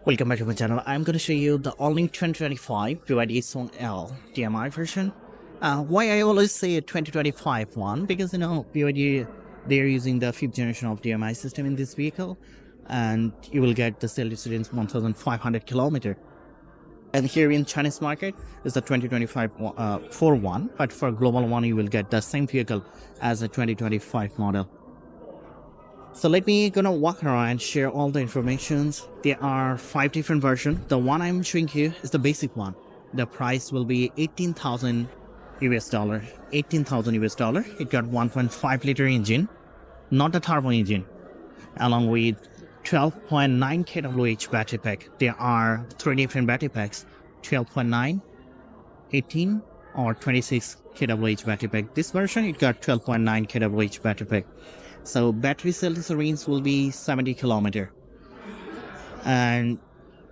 Welcome back to my channel. I'm going to show you the all-new 2025 BYD SONG L DM-i version. Why I always say a 2025 one? Because BYD, they're using the 5th generation of DMI system in this vehicle, and you will get the CLTC range 1,500 kilometer. And here in Chinese market is the 2025 for one, but for global one you will get the same vehicle as a 2025 model. So let me gonna walk around and share all the informations. There are 5 different versions. The one I'm showing you is the basic one. The price will be 18,000 US dollar. 18,000 US dollar. It got 1.5 liter engine, not a turbo engine, along with 12.9 kWh battery pack. There are 3 different battery packs: 12.9, 18, or 26 kWh battery pack. This version it got 12.9 kWh battery pack. So battery CLTC range will be 70 kilometer, and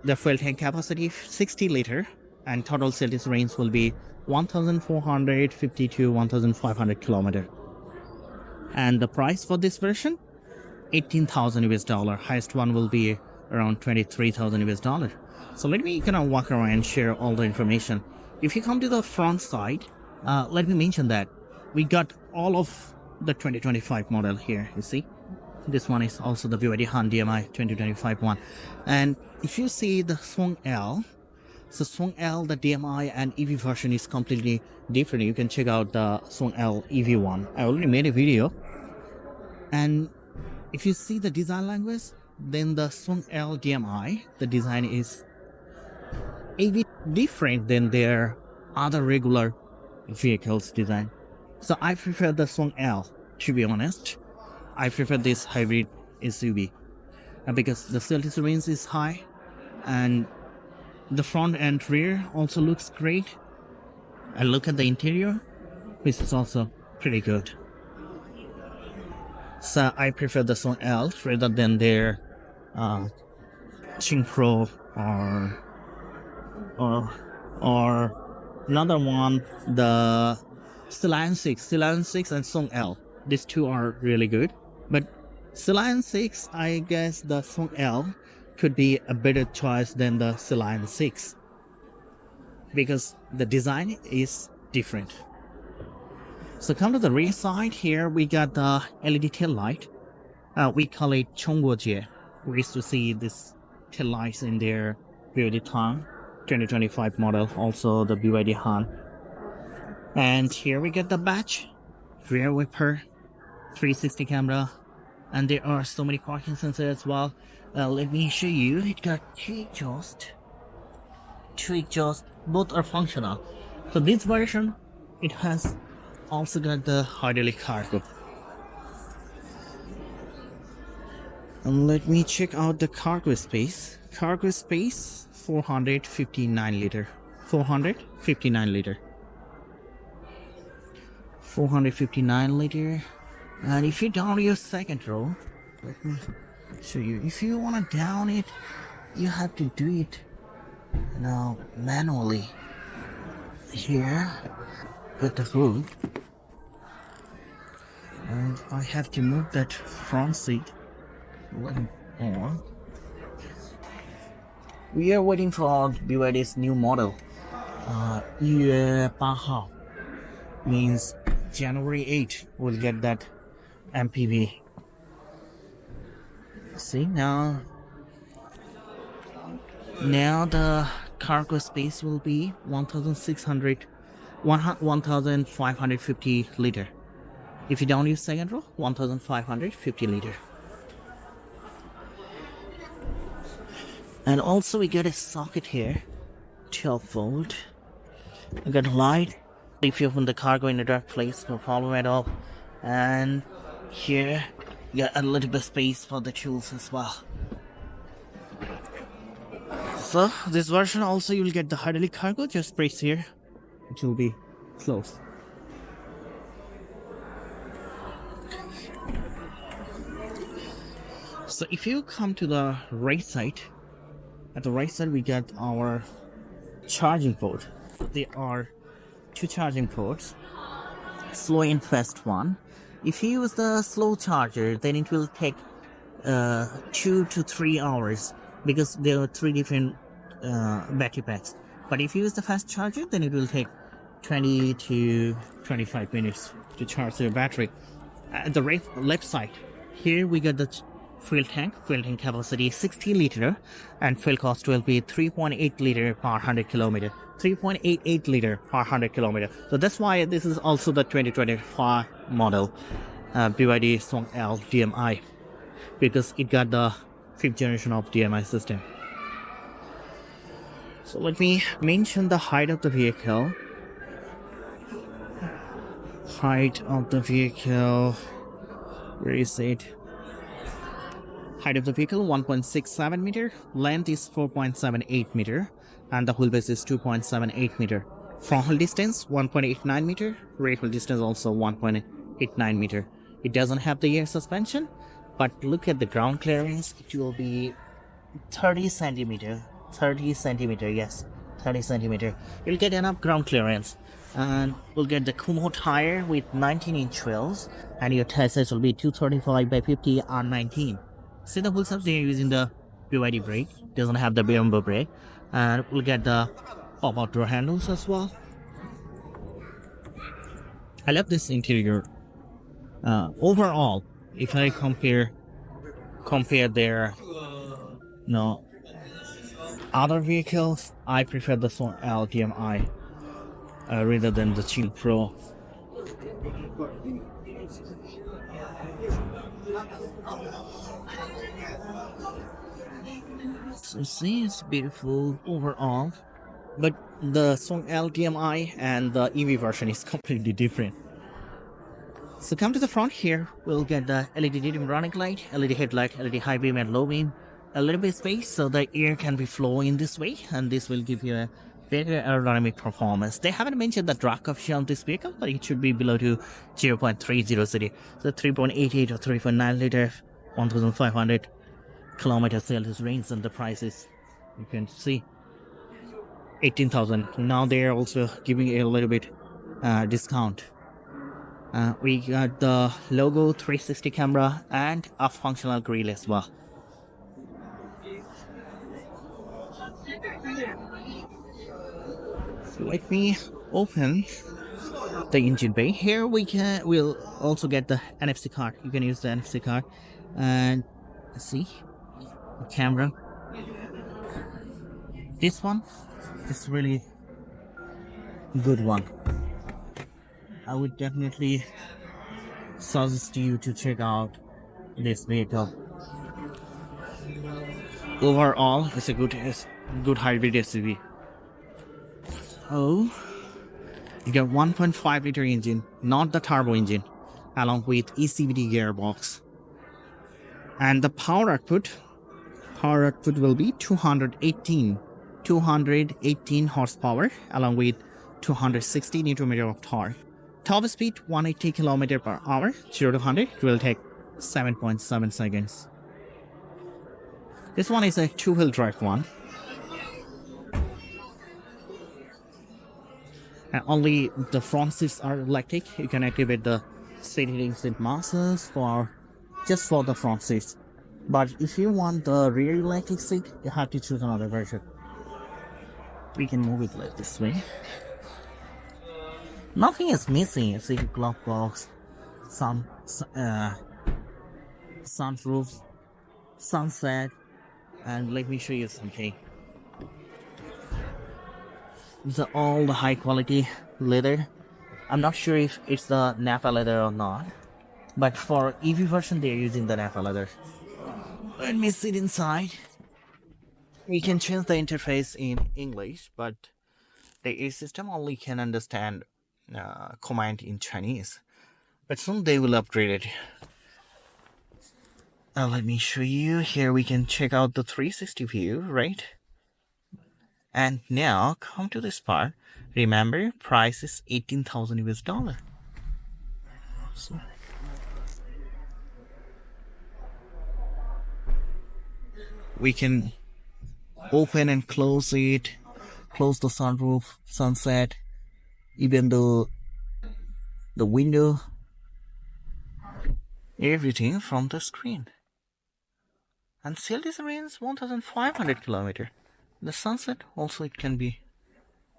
the fuel tank capacity 60 liter, and total CLTC range will be 1,450 to 1,500 kilometer. And the price for this version, 18,000 US dollar. Highest one will be around 23,000 US dollar. So let me kind of walk around and share all the information. If you come to the front side, let me mention that we got all of the 2025 model here. You see, this one is also the BYD DMI 2025 one. And if you see the SONG L, so SONG L, the DMI and EV version is completely different. You can check out the SONG L EV one. I already made a video. And if you see the design language, then the SONG L DMI, the design is a bit different than their other regular vehicles design. So I prefer the SONG L, to be honest. I prefer this hybrid SUV because the CLTC range is high, and the front and rear also looks great. And look at the interior, which is also pretty good. So I prefer the SONG L rather than their Ching Pro or another one, the Scion 6 and SONG L. These two are really good, but Scion 6, I guess the SONG L could be a better choice than the Scion 6 because the design is different. So come to the rear side. Here we got the LED tail light. We call it Chongguojie. We used to see this tail lights in their BYD Tang 2025 model, also the BYD Han. And here we get the badge, rear wiper, 360 camera, and there are so many parking sensors as well. Let me show you. It got two exhaust, both are functional. So this version, it has also got the hydraulic cargo. And let me check out the cargo space. Cargo space 459 liter. 459 liter. 459 liter. And if you down your second row, let me show you. If you want to down it, you have to do it now manually here with the hood. And I have to move that front seat one more. We are waiting for BYD's new model. 1月8号 means January 8 we'll get that MPV. See, now the cargo space will be 1,550 liter. If you don't use second row, 1,550 liter. And also we get a socket here, 12 volt. We got a light. If you open the cargo in a dark place, no problem at all. And here you got a little bit of space for the tools as well. So this version also you'll get the hydraulic cargo. Just press here, it will be closed. So if you come to the right side, at the right side we got our charging port. There are 2 charging ports, slow and fast one. If you use the slow charger, then it will take 2 to 3 hours because there are three different battery packs. But if you use the fast charger, then it will take 20 to 25 minutes to charge your battery. At the left side, here we got the fuel tank. Fuel tank capacity 60 liter, and fuel cost will be 3.8 liter per 100 kilometer. 3.88 liter per 100 kilometer. So that's why this is also the 2025 model BYD SONG L DM-i, because it got the fifth generation of DMI system. So let me mention the height of the vehicle. Height of the vehicle, where is it? Height of the vehicle 1.67 meter, length is 4.78 meter, and the wheelbase is 2.78 meter. Frontal distance 1.89 meter, rear wheel distance also 1.89 meter. It doesn't have the air suspension, but look at the ground clearance. It will be 30 centimeter. 30 centimeter, yes, 30 centimeter. You'll get enough ground clearance, and we'll get the Kumo tire with 19-inch wheels, and your tire size will be 235 by 50 R19. See the wheels up there using the BYD brake, doesn't have the bumper brake, and we'll get the pop-out door handles as well. I love this interior. Overall, if I compare their other vehicles, I prefer the SONG L DM-i rather than the Chill Pro. So see, it's beautiful overall, but the SONG L DM-i and the EV version is completely different. So come to the front here, we'll get the LED dim running light, LED headlight, LED high beam and low beam, a little bit space so the air can be flowing this way, and this will give you a better aerodynamic performance. They haven't mentioned the drag coefficient of this vehicle, but it should be below to 0.30 city. So 3.88 or 3.9 liter, 1,500 kilometer sales range, and the price is, you can see, 18,000. Now they are also giving a little bit discount. We got the logo 360 camera and a functional grille as well. So let me open the engine bay. Here we'll also get the NFC card. You can use the NFC card, and see the camera. This one is really good one. I would definitely suggest you to check out this vehicle. Overall, it's a good hybrid SUV. Oh, you got 1.5 liter engine, not the turbo engine, along with ECVT gearbox, and the power output will be 218 horsepower, along with 260 Nm of torque. Top speed 180 km per hour, 0 to 100 it will take 7.7 seconds. This one is a two-wheel drive one. And only the front seats are electric. You can activate the heating seat masses just for the front seats. But if you want the rear electric seat, you have to choose another version. We can move it like this way. Nothing is missing. You see, glove box, some sunroof, sunset, and let me show you something. These are all the high quality leather. I'm not sure if it's the Nappa leather or not, but for EV version they're using the Nappa leather. Let me sit inside. We can change the interface in English, but the A system only can understand command in Chinese. But soon they will upgrade it. Let me show you. Here we can check out the 360 view, right? And now come to this part. Remember, price is 18,000 US dollar. So we can open and close it, close the sunroof, sunset, even though the window, everything from the screen. And CLTC range 1500 kilometer. The sunset also it can be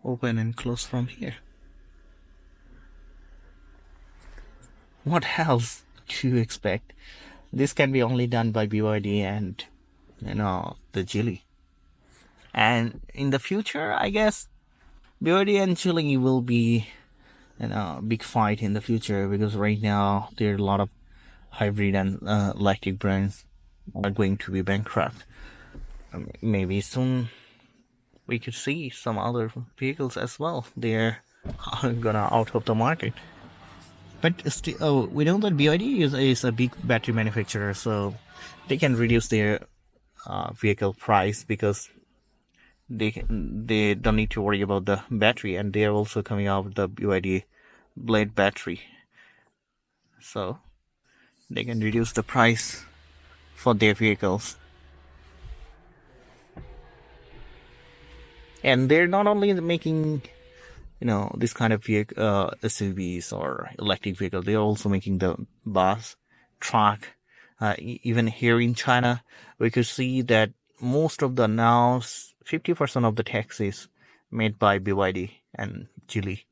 open and closed from here. What else do you expect? This can be only done by BYD and the Geely. And in the future, I guess BYD and Geely will be big fight in the future, because right now there are a lot of hybrid and electric brands are going to be bankrupt. Maybe soon we could see some other vehicles as well. They're gonna out of the market. But still, we know that BYD is a big battery manufacturer, so they can reduce their vehicle price, because they don't need to worry about the battery, and they are also coming out with the BYD blade battery, so they can reduce the price for their vehicles. And they're not only making this kind of vehicle, SUVs or electric vehicle, they're also making the bus, truck. Even here in China, we could see that most of the now 50% of the taxis made by BYD and Geely.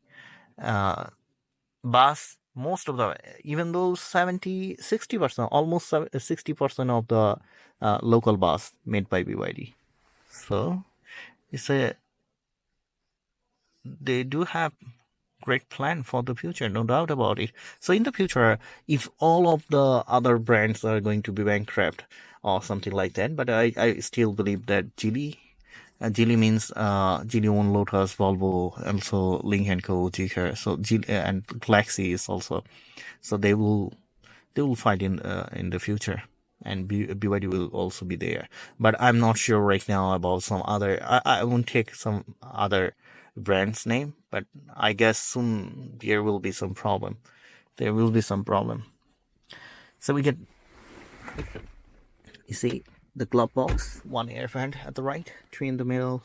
Bus, most of the, even though 60%, almost 60% of the local bus made by BYD. So they do have great plan for the future, no doubt about it. So in the future, if all of the other brands are going to be bankrupt or something like that, but I still believe that Geely means Geely own Lotus, Volvo, also Lynk & Co, Zeekr, so Geely, and Galaxy is also, so they will fight in the future, and BYD will also be there. But I'm not sure right now about some other. I won't take some other brand's name, but I guess soon there will be some problem. So we get, you see the glove box, one air vent at the right, three in the middle,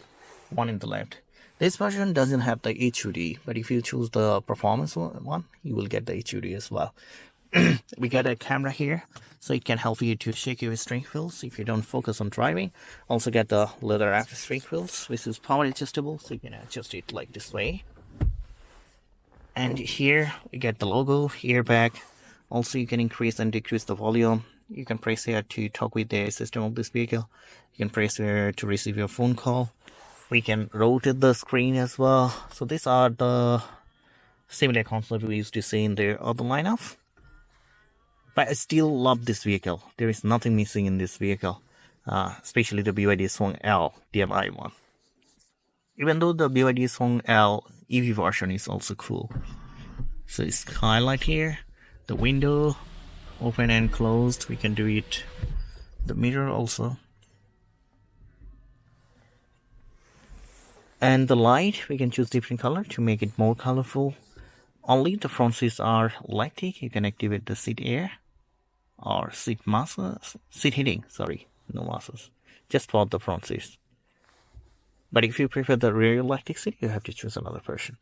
one in the left. This version doesn't have the HUD, but if you choose the performance one, you will get the HUD as well. We got a camera here, so it can help you to shake your steering wheels if you don't focus on driving. Also get the leather wrapped steering wheels, which is power adjustable, so you can adjust it like this way. And here we get the logo, airbag. Also you can increase and decrease the volume. You can press here to talk with the system of this vehicle. You can press here to receive your phone call. We can rotate the screen as well. So these are the similar concept we used to see in the other lineup. But I still love this vehicle. There is nothing missing in this vehicle, especially the BYD SONG L DM-i one. Even though the BYD SONG L EV version is also cool. So it's highlight here, the window, open and closed. We can do it. The mirror also. And the light, we can choose different color to make it more colorful. Only the front seats are electric. You can activate the seat air or seat heating, no masses, just for the front seats. But if you prefer the rear electric seat, you have to choose another version.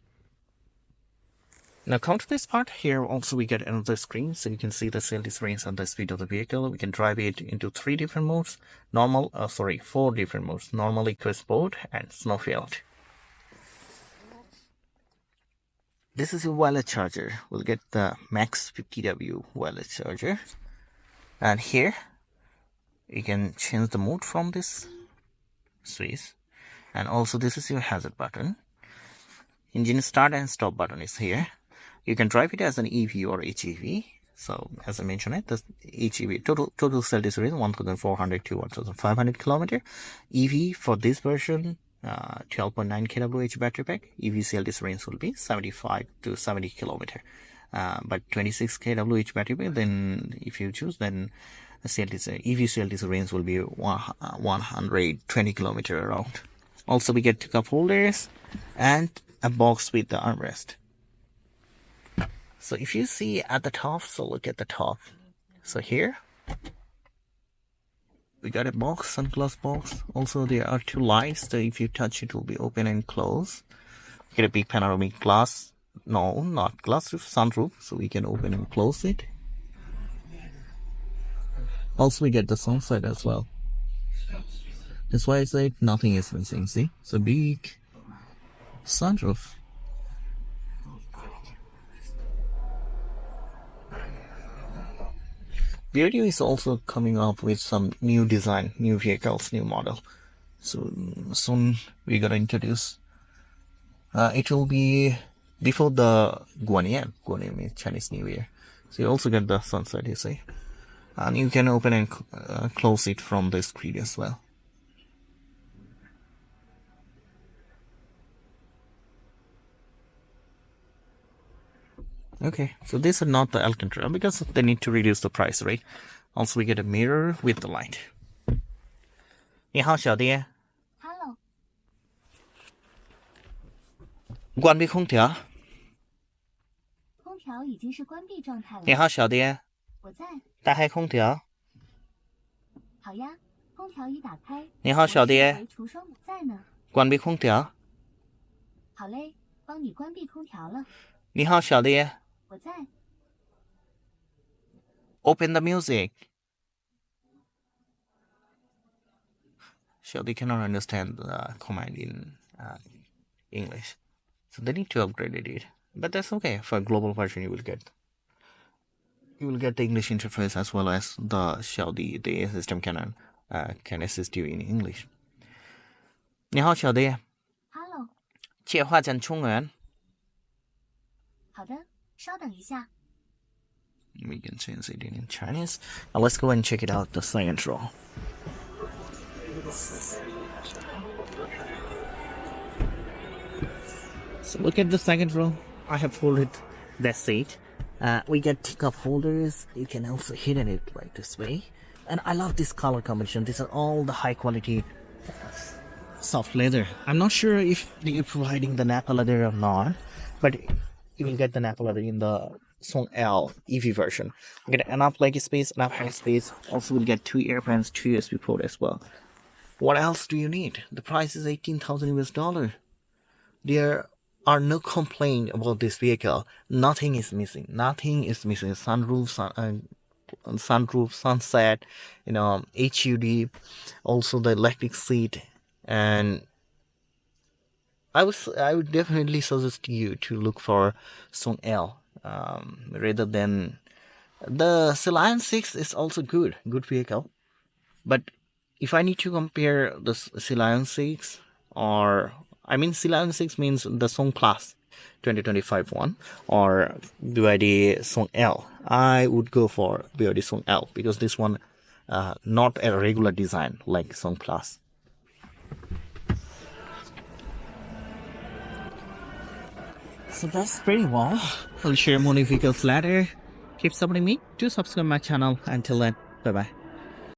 Now come to this part. Here also we get another screen, so you can see the CLTC range and the speed of the vehicle. We can drive it into 4 different modes. Normal, Eco Sport, and Snowfield. This is your wireless charger. We'll get the Max 50W wireless charger. And here, you can change the mode from this switch. And also this is your hazard button. Engine start and stop button is here. You can drive it as an EV or HEV. So as I mentioned, the HEV total cell range 1,400 to 1,500 kilometer. EV for this version, 12.9 kWh battery pack. EV CLTC range will be 75 to 70 kilometer. But 26 kWh battery pack, then if you choose, then EV CLTC range will be 120 kilometer around. Also we get 2 cup holders and a box with the armrest. So if you see at the top, so look at the top. So here we got a box, sunglass box. Also there are 2 lights, so if you touch it will be open and close. Get a big panoramic glass, no, not glass roof, sunroof, so we can open and close it. Also we get the sunset as well. That's why I said nothing is missing. See, it's a big sunroof. BYD is also coming up with some new design, new vehicles, new model. So soon we're gonna introduce. It will be before the Guanyin. Guanyin means Chinese New Year. So you also get the sunset, you see. And you can open and close it from the screen as well. Okay, so these are not the Alcantara because they need to reduce the price, right? Also, we get a mirror with the light. 你好，小弟。Hello，关闭空调。空调已经是关闭状态了。你好，小弟。我在。打开空调。好呀，空调已打开。你好，小弟。厨双不在呢。关闭空调。好嘞，帮你关闭空调了。你好，小弟。我在。Open the music. Shelby cannot understand the command in English, so they need to upgrade it. But that's okay. For a global version, you will get the English interface as well as the Shelby. The system can assist you in English. 你好，小弟。Hello。借话讲中文。好的，稍等一下。We can change it in Chinese. Now let's go and check it out. The second row. So look at the second row. I have folded that seat. We get cup holders. You can also hidden it like this way. And I love this color combination. These are all the high quality soft leather. I'm not sure if they're providing the Napa leather or not, but you will get the Napa leather in the SONG L EV version. You get enough leg space, enough hand space. Also, will get 2 air fans, 2 USB port as well. What else do you need? The price is 18,000 US dollar. There are no complaint about this vehicle. Nothing is missing. Nothing is missing. Sunroof, sunset, HUD, also the electric seat, and I would definitely suggest you to look for SONG L rather than the Lion 6 is also good vehicle, but if I need to compare the Lion 6 Lion 6 means the SONG Plus 2025 one or BYD SONG L, I would go for BYD SONG L because this one not a regular design like SONG Plus. So that's pretty well. I'll share more vehicles later. Keep supporting me. Do subscribe my channel. Until then, bye bye.